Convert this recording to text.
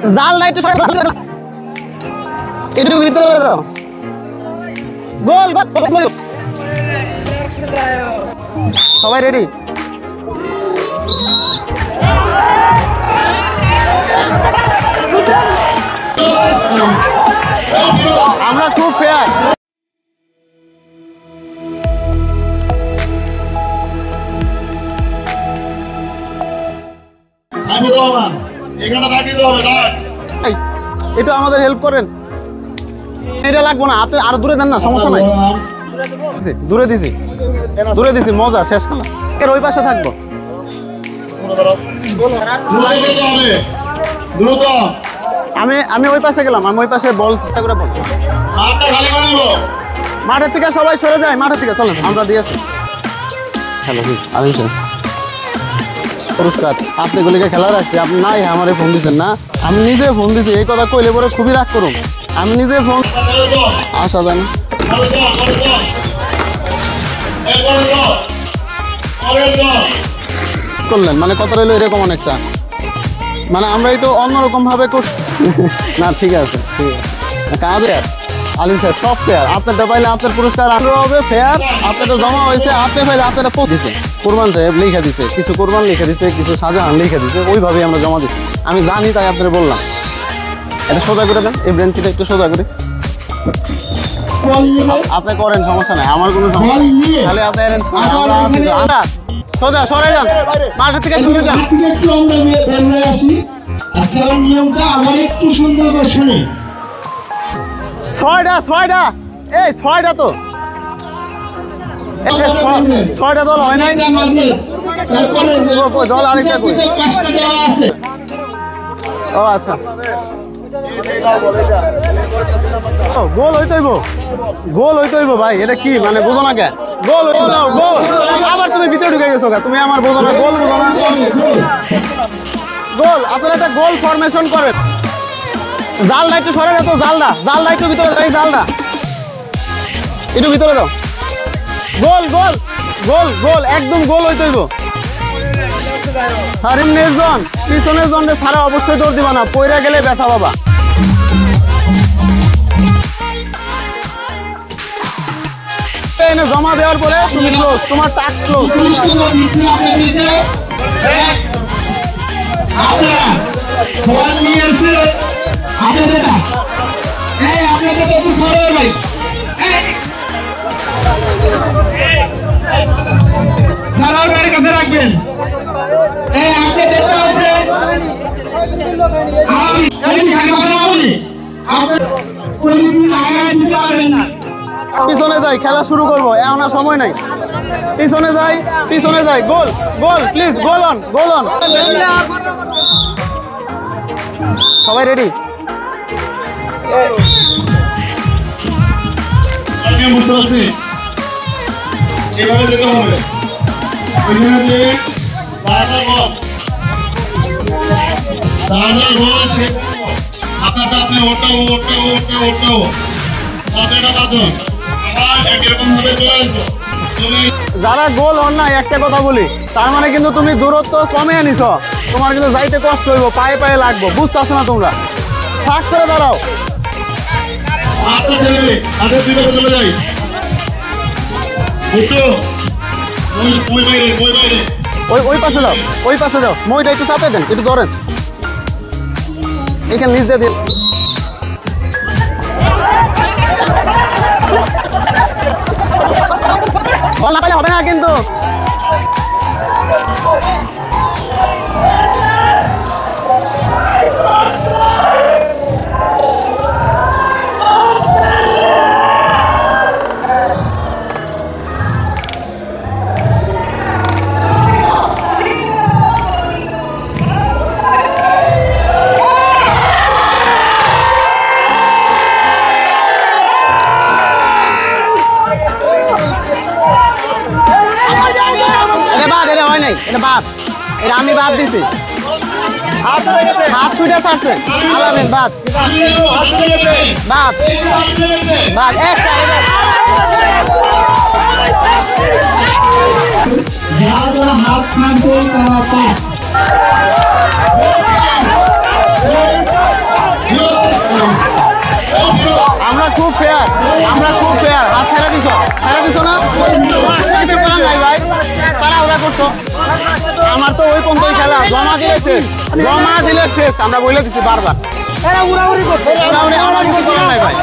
জাল নাই একটু ভিতরে দাও গোল গোল সবাই রেডি আমরা খুব ফেয়ার এটা আমাদের হেল্প করেন এটা লাগবো না আপনি আর দূরে দেন না সমস্যা নাই দূরে দিছি মজা শেষ খেলা এর ওই পাশে থাকবো আমি ওই পাশে গেলাম আমি ওই পাশে বল চেষ্টা করে বল মাঠের থেকে সবাই সরে যায় মাঠের থেকে চলেন আমরা দিয়ে আসি হ্যালো আলিম স্যার পুরস্কার আপনি গুলিকে খেলা রাখছি আপনি নাই আমারে ফোন দিচ্ছেন না আমি নিজে ফোন দিছি এই কথা কইলে পরে খুবই রাগ করুন আমি নিজে ফোন আসা যায় না করলেন মানে কথা রইলো এরকম অনেকটা মানে আমরা একটু অন্যরকম ভাবে না ঠিক আছে কাজে আলিম সাহেব সব ফেয়ার আপনারটা পাইলে আপনার পুরস্কার আরও হবে ফেয়ার আপনারটা জমা হয়েছে আপনি পাইলে আপনারটা দিছে কোরবান সাহেব লিখে দিছে কিছু কোরবান লিখে দিছে কিছু শাহজাহান লিখে দিছে ওইভাবেই আমরা জমা দিচ্ছি আমি জানি তাই আপনার বললাম এটা সোজা করে দেন এই ব্রেঞ্চিটা একটু সোজা করে আপনি করেন সমস্যা নাই আমার কোনো সমস্যা তাহলে আপনি অ্যারেঞ্জ করেন সোজা সরে যান মাঠের থেকে সরে যান একটু আমরা বের আসি আর খেলার নিয়মটা আবার একটু সুন্দর করে শুনি ছয়টা এই ছয়টা তো ছয়টা দল হয় নাই দল আরেকটা কই ও আচ্ছা গোল হইতে হইব ভাই এটা কি মানে বুঝো না কে গোল হইতো না গোল আবার তুমি ভিতরে ঢুকে গেছো তুমি আমার বুঝো না গোল বুঝো না গোল আপনারা একটা গোল ফরমেশন করেন জালটা একটু সরে যেত জালটা একটু ভিতরে যাই জালটা একটু ভিতরে দাও গোল গোল গোল গোল একদম গোল হইতে হইব আর পিছনের জনটা ছাড়া অবশ্যই দৌড় দিবা না পয়রা গেলে ব্যথা বাবা জমা দেওয়ার পরে তুমি ক্লোজ তোমার টাস্ক ক্লোজ কাছে রাখবেন পিছনে যাই খেলা শুরু করবো এমন সময় নাই পিছনে যাই গোল গোল প্লিজ গোল অন সবাই রেডি এভাবে যেতে হবে আপনারটা আপনি ওটাও যারা গোল হন না একটা কথা বলি তার মানে কিন্তু তুমি দূরত্ব কমে আনিস তোমার কিন্তু যাইতে কষ্ট হইব পায়ে পায়ে লাগবো বুঝতেছো না তোমরা ফাঁক করে দাঁড়াও ওই পাশে যাও মইটা একটু চাপে দেন একটু ধরেন এখানে নিচ দিয়ে দিন বল না পাইলে হবে না কিন্তু এটা বাদ এটা আমি বাদ দিছি হাত ছুটে ছাড়ছে আলামেন বাদ একটা হাত ছাড়ছে আমরা খুব ফেয়ার, হাত ছেড়ে দিছ না কিছু করার নাই ভাই, তারা ওরা করতো। আমার তো ওই পর্যন্তই খেলা, জমা দিলে শেষ, আমরা বলে দিচ্ছি বারবার। আমার কিছু করার নাই ভাই।